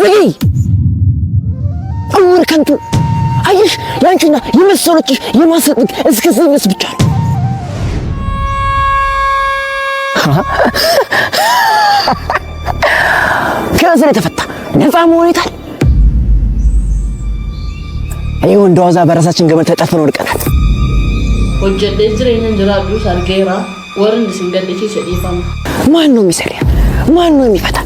ዝጊ አውር ከንቱ አይሽ ያንቺና የመሰሎችሽ የማሰጥቅ እስከዚህ ድረስ ብቻ ነው። ከእስር የተፈታ ነፃ መሆን ይታል። ይሄ እንደዋዛ በራሳችን ገመድ ተጠፍነን ወድቀናል። ወጀደ ዝሬንን ድራዱ ሳልገራ ወርን ሲንገደቺ ሰዲፋም ማን ነው የሚሰሪያ? ማን ነው የሚፈታ?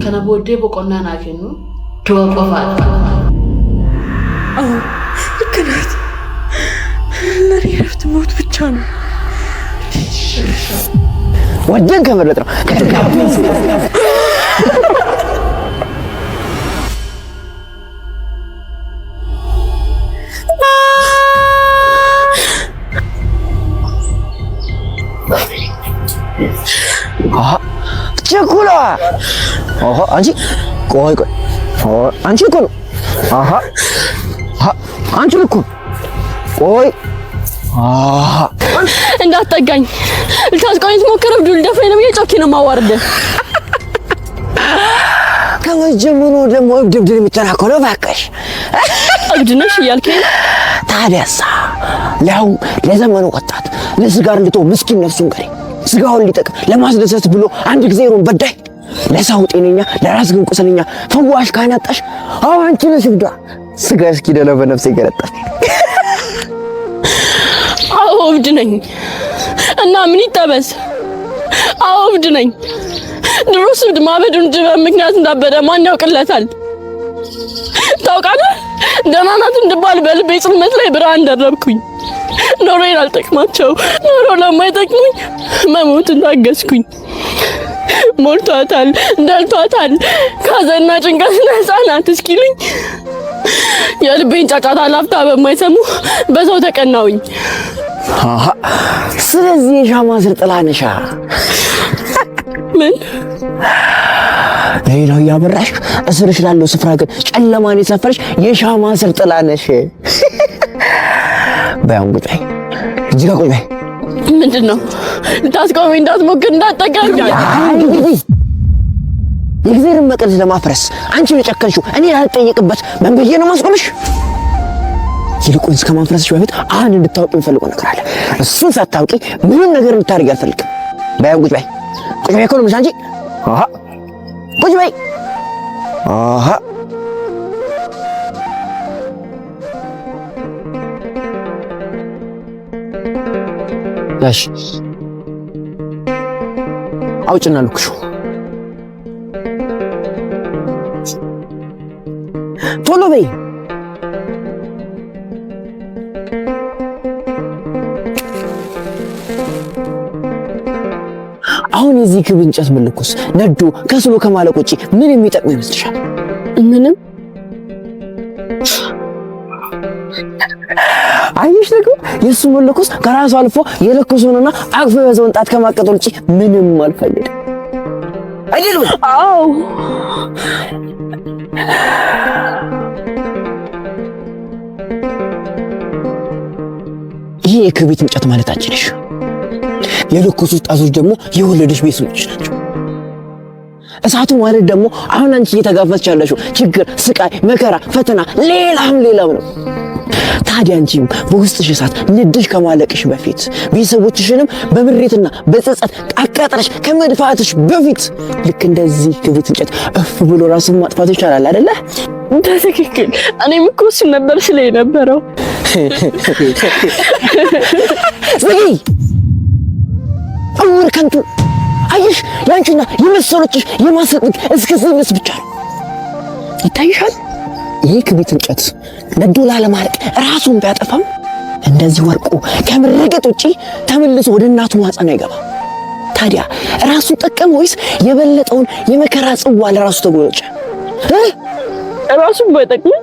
ከነቦዴ በቆና ናከኑ ተወቆፋት ልክናት ለሪፍት ሞት ብቻ ነው ወደን ከመረጥ ነው ከተጋብተን ቸኩላ አንቺ ቆይ አንቺ እኮ ነው አንቺ እኮ ቆይ እንዳትጠጋኝ ልታስቆኝ ስትሞክር ዱል ደፍሬ ነው የጮኪ ነው ማዋርደ ከመጀመሩ ደግሞ እብድብድል የሚተናከለው ባከሽ እብድ ነሽ እያልከኝ ታዲያሳ ለው ለዘመኑ ወጣት ለስጋር እንድትው ምስኪን ነፍሱን ገሬ ስጋውን ሊጠቅም ለማስደሰት ብሎ አንድ ጊዜ ሩን በዳይ ለሰው ጤነኛ ለራስ ግን ቁስለኛ ፈዋሽ ካናጣሽ አንቺ ነሽ እብዷ ስጋ እስኪ ደለው በነፍሴ ገረጣሽ። አዎ እብድ ነኝ እና ምን ይጠበስ? አዎ እብድ ነኝ። ድሮስ እብድ ማበዱን እንጂ በምክንያት እንዳበደ ማን ያውቅለታል? ታውቃለህ ደህና ናት እንድባል በልቤ ጽልመት ላይ ብርሃን ደረብኩኝ። ኖሮዬን አልጠቅማቸው ኖሮ ለማይጠቅሙኝ መሞትን ታገስኩኝ። ሞልቷታል ደልቷታል ካዘና ጭንቀት ነፃ ናት እስኪሉኝ የልቤን ጫጫታ ላፍታ በማይሰሙ በሰው ተቀናውኝ። ስለዚህ የሻማ ስር ጥላ ነሻ። ምን ሌላው ያበራሽ እስርሽ ላለው ስፍራ ግን ጨለማን የሰፈረሽ የሻማ ስር ጥላ ነሽ። ባያንጉጭ እዚህ ጋር ቆይ በይ። ምንድነው ልታስቆመኝ እንዳትሞክር እንዳትጠጋኝ። የእግዚአብሔርን መቅደስ ለማፍረስ አንቺ የጨከንሽው እኔ ያልጠየቅበት መንገድ ነው ማስቆምሽ። ይልቁን እስከ ማፍረስሽ በፊት አንድ እንድታውቂ የምፈልገው ነገር አለ። እሱን ሳታውቂ ምንም ነገር እንድታደርጊ አልፈልግም። ባያንጉጭ በይ ቁጭ በይ እኮ ነው የምልሽ አንቺ ቁጭ በይ። ያሽ አውጭና ልኩሹ ቶሎ በይ። አሁን የዚህ ክብ እንጨት መለኮስ ነዶ ከስሎ ከማለቅ ውጪ ምን የሚጠቅመው ይመስልሻል? ምንም። አይሽ ደግሞ የሱ መለኮስ ከራሱ አልፎ የለኮሰውንና አቅፎ የያዘውን ጣት ከማቀጠል ውጪ ምንም አልፈልግም አይደለም? አዎ ይሄ የክብሪት እንጨት ማለት አንቺ ነሽ። የለኮሱት ጣቶች ደግሞ የወለደሽ ቤተሰቦችሽ ናቸው። እሳቱ ማለት ደግሞ አሁን አንቺ እየተጋፈጥሽ ያለሽው ችግር፣ ስቃይ፣ መከራ፣ ፈተና ሌላም ነው። ታዲያ አንቺም በውስጥሽ እሳት ንድሽ ከማለቅሽ በፊት ቤተሰቦችሽንም በምሬትና በጸጸት አቃጥለሽ ከመድፋትሽ በፊት ልክ እንደዚህ ክብሪት እንጨት እፍ ብሎ ራስን ማጥፋት ይቻላል አይደለ? ትክክል። እኔም እኮ እሱን ነበር ስለ የነበረው። ዝጊ አውር ከንቱ አይሽ ያንቺና የመሰሎችሽ የማሰጥቅ እስከዚህ ድረስ ብቻ ነው። ይታይሻል። ይሄ ክብሪት እንጨት ነዶ ላለማለቅ ራሱን ቢያጠፋም እንደዚህ ወርቁ ከምርገጥ ውጪ ተመልሶ ወደ እናቱ ማህፀን አይገባ። ታዲያ ራሱ ጠቀም ወይስ የበለጠውን የመከራ ጽዋ ለራሱ ተጎነጨ? ራሱን ባይጠቅም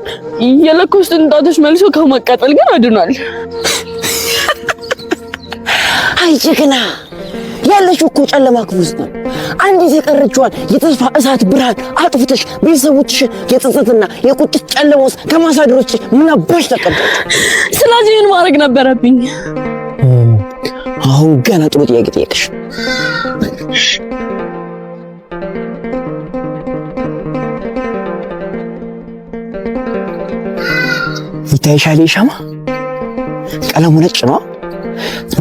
የለኮሱትን ጣቶች መልሶ ከማቃጠል ግን አድኗል። አይ ጀግና ያለሽ እኮ ጨለማ ክፍል ውስጥ ነው። አንዲት የቀረችዋን የተስፋ እሳት ብርሃን አጥፍተሽ ቤተሰቦችሽ የጸጸትና የቁጭት ጨለማ ውስጥ ከማሳደሮች ምን አባሽ ተቀበልሽ? ስለዚህ ምን ማድረግ ነበረብኝ? አሁን ገና ጥሩ ጥያቄ ጠየቅሽ። ይታይሻል ሻማ ቀለሙ ነጭ ነው።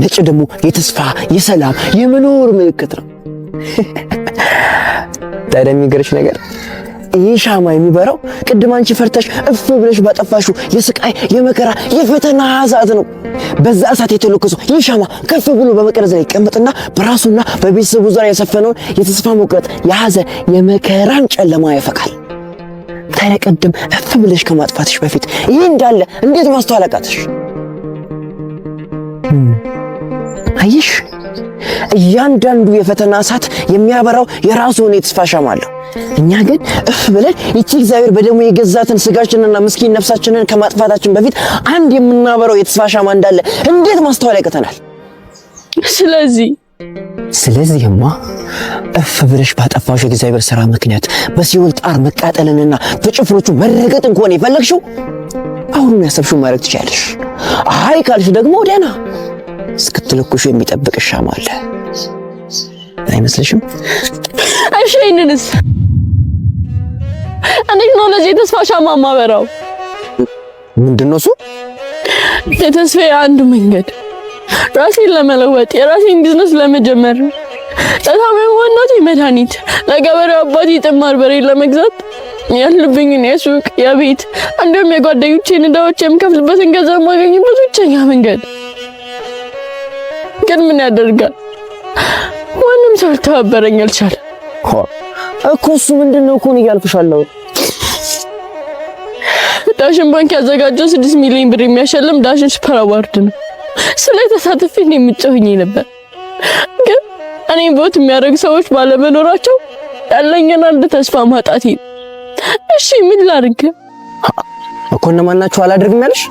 ነጭ ደግሞ የተስፋ የሰላም የመኖር ምልክት ነው። ታዲያ የሚገርምሽ ነገር ይህ ሻማ የሚበራው ቅድም አንቺ ፈርተሽ እፍ ብለሽ ባጠፋሽው የስቃይ የመከራ የፈተና ሰዓት ነው። በዛ ሰዓት የተለኮሰው ይህ ሻማ ከፍ ብሎ በመቅረዝ ላይ ይቀመጥና በራሱና በቤተሰቡ ዙሪያ የሰፈነውን የተስፋ ሙቀት የሐዘን የመከራን ጨለማ ያፈካል። ታዲያ ቅድም እፍ ብለሽ ከማጥፋትሽ በፊት ይህ እንዳለ እንዴት ማስተዋል አቃተሽ? አይሽ እያንዳንዱ የፈተና ሰዓት የሚያበራው የራሱ የሆነ የተስፋ ሻማ አለው። እኛ ግን እፍ ብለን ይቺ እግዚአብሔር በደሙ የገዛትን ስጋችንና ምስኪን ነፍሳችንን ከማጥፋታችን በፊት አንድ የምናበራው የተስፋ ሻማ እንዳለ እንዴት ማስተዋል ያቅተናል? ስለዚህማ እፍ ብለሽ ባጠፋሽ የእግዚአብሔር ሥራ ምክንያት በሲኦል ጣር መቃጠልንና በጭፍሮቹ መረገጥን ከሆነ የፈለግሽው አሁን ያሰብሽው ማድረግ ትችያለሽ። አይ ካልሽ ደግሞ ደህና እስክትለኩሽ የሚጠብቅሽ ሻማ አለ። አይመስልሽም? እሺ ይሄንንስ እንዴት ነው ለዚህ የተስፋ ሻማ ማበራው? ምንድነው እሱ? የተስፋ አንዱ መንገድ ራሴን ለመለወጥ የራሴን ቢዝነስ ለመጀመር ለታመመ እናቴ መድኃኒት ለገበሬው አባቴ ጥማር በሬ ለመግዛት ያለብኝን የሱቅ የቤት እንዲሁም የጓደኞቼን ዕዳዎች የምከፍልበትን ገንዘብ ማገኝበት ብቸኛ መንገድ። ግን ምን ያደርጋል ማንም ሰው ሊተባበረኝ አልቻለም እኮ። እሱ ምንድነው እኮ ነው እያልኩሻለሁ። ዳሽን ባንክ ያዘጋጀው 6 ሚሊዮን ብር የሚያሸልም ዳሽን ሱፐር አዋርድ ነው። ስለተሳተፈ እኔ የምጮህኝ ነበር። ግን እኔን ቦት የሚያደርግ ሰዎች ባለመኖራቸው ያለኝን አንድ ተስፋ ማጣቴ። እሺ ምን ላድርግ እኮ? እነማን ናቸው አላደርግም ያለሽ?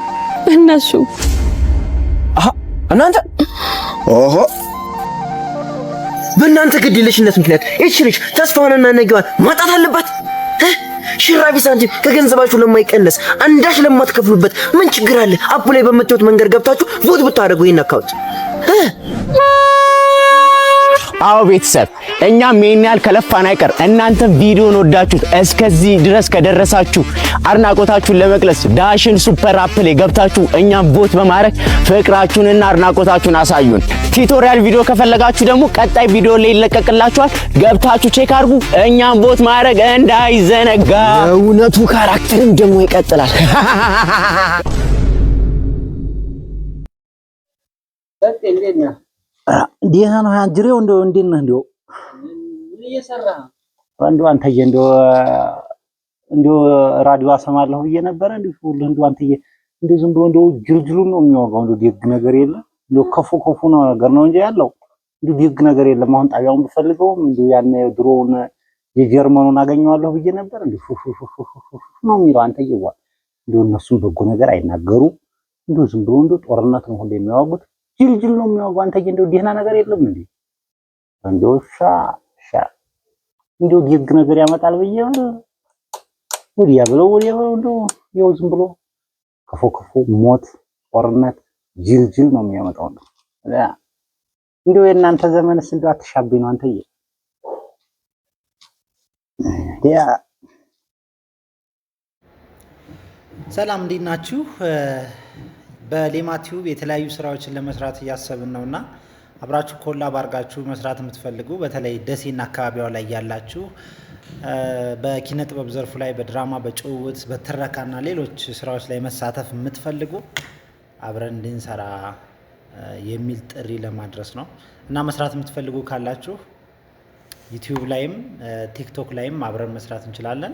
እነሱ እናንተ። ኦሆ በእናንተ ግድየለሽነት ምክንያት እቺ ልጅ ተስፋዋንና ነገዋን ማጣት አለባት። ሽራቢ ሳንቲም ከገንዘባችሁ ለማይቀነስ አንዳች ለማትከፍሉበት ምን ችግር አለ? አፑ ላይ በምትወት መንገድ ገብታችሁ ቮት ብታደርጉ ይሄን አካውንት። አዎ ቤተሰብ እኛም ይሄን ያህል ከለፋን አይቀር እናንተም ቪዲዮን ወዳችሁት እስከዚህ ድረስ ከደረሳችሁ አድናቆታችሁን ለመግለጽ ዳሽን ሱፐር አፕ ላይ ገብታችሁ እኛም ቦት በማድረግ ፍቅራችሁንና አድናቆታችሁን አሳዩን። ቲዩቶሪያል ቪዲዮ ከፈለጋችሁ ደግሞ ቀጣይ ቪዲዮ ላይ ይለቀቅላችኋል። ገብታችሁ ቼክ አድርጉ። እኛም ቦት ማድረግ እንዳይዘነጋ። እውነቱ ካራክተርም ደግሞ ይቀጥላል። እንዴት ነው አንጅሬው? እንደው እንዴት ነህ? እንደው ምን እየሰራህ ነው? አንተዬ እንደው ራዲዮ አሰማለሁ ብዬ ነበር። እንደው አንተዬ ዝም ብሎ እንደው ጅልጅሉን ነው የሚወጋው። እንደው ደግ ነገር የለም። እንደው ከፉ ነገር ነው እንጂ ያለው እንደው ደግ ነገር የለም። አሁን ጣቢያውን ብፈልገውም እንደው ያን ድሮውን የጀርመኑን አገኘዋለሁ ብዬ ነበር። እንደው ነው የሚለው አንተዬ። እንደው እነሱም በጎ ነገር አይናገሩ። እንደው ዝም ብሎ እንደው ጦርነት ነው ሁሉ የሚያወጉት። ጅልጅል ነው የሚያወጋው። አንተዬ እንደው ደህና ነገር የለም እንዴ? እንደው እንደው ደግ ነገር ያመጣል ብዬ ወዲያ ብለው እንደው ያው ዝም ብሎ ከፎ ሞት፣ ጦርነት፣ ጅልጅል ነው የሚያመጣው ነው። እንደው የእናንተ ዘመንስ እንደው አትሻብኝ ነው አንተዬ። ሰላም እንዴት ናችሁ? በሌማት ቲዩብ የተለያዩ ስራዎችን ለመስራት እያሰብን ነውና አብራችሁ ኮላብ አድርጋችሁ መስራት የምትፈልጉ በተለይ ደሴና አካባቢዋ ላይ ያላችሁ በኪነ ጥበብ ዘርፉ ላይ በድራማ፣ በጭውውት፣ በትረካና ሌሎች ስራዎች ላይ መሳተፍ የምትፈልጉ አብረን እንድንሰራ የሚል ጥሪ ለማድረስ ነው እና መስራት የምትፈልጉ ካላችሁ ዩቲዩብ ላይም ቲክቶክ ላይም አብረን መስራት እንችላለን።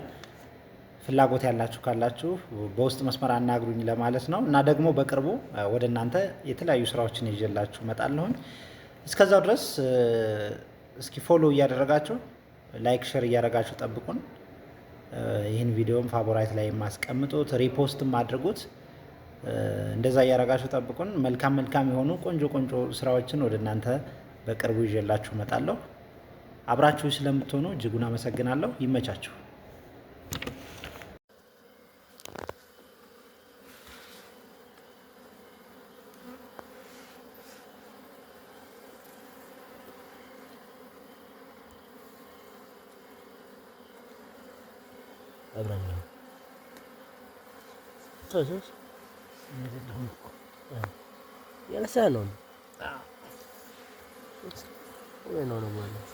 ፍላጎት ያላችሁ ካላችሁ በውስጥ መስመር አናግሩኝ ለማለት ነው እና ደግሞ በቅርቡ ወደ እናንተ የተለያዩ ስራዎችን ይዤላችሁ እመጣለሁ። እስከዛው ድረስ እስኪ ፎሎ እያደረጋችሁ ላይክ፣ ሼር እያደረጋችሁ ጠብቁን። ይህን ቪዲዮም ፋቮራይት ላይ ማስቀምጡት፣ ሪፖስትም አድርጉት። እንደዛ እያደረጋችሁ ጠብቁን። መልካም የሆኑ ቆንጆ ስራዎችን ወደ እናንተ በቅርቡ ይዤላችሁ እመጣለሁ። አብራችሁ ስለምትሆኑ እጅጉን አመሰግናለሁ። ይመቻችሁ። አብረን ነው ያለሳ ነው ወይ ነው ማለት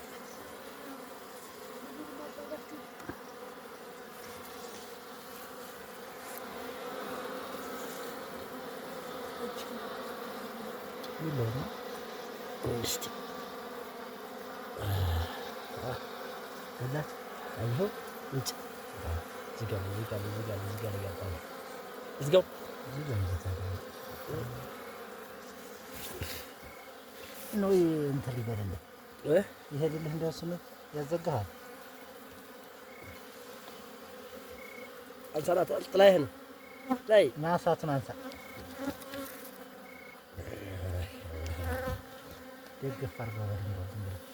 ይለውና እስቲ ወላት አይሆ እንት ዝጋው ያጣው ዝጋው ነው እንትን ሊበረልህ ይሄድልህ እንደውስም ያዘጋሃል አንሳላት ጥላይህን ላይ ናሳቱን አንሳ ደግፍ አርገው እንደው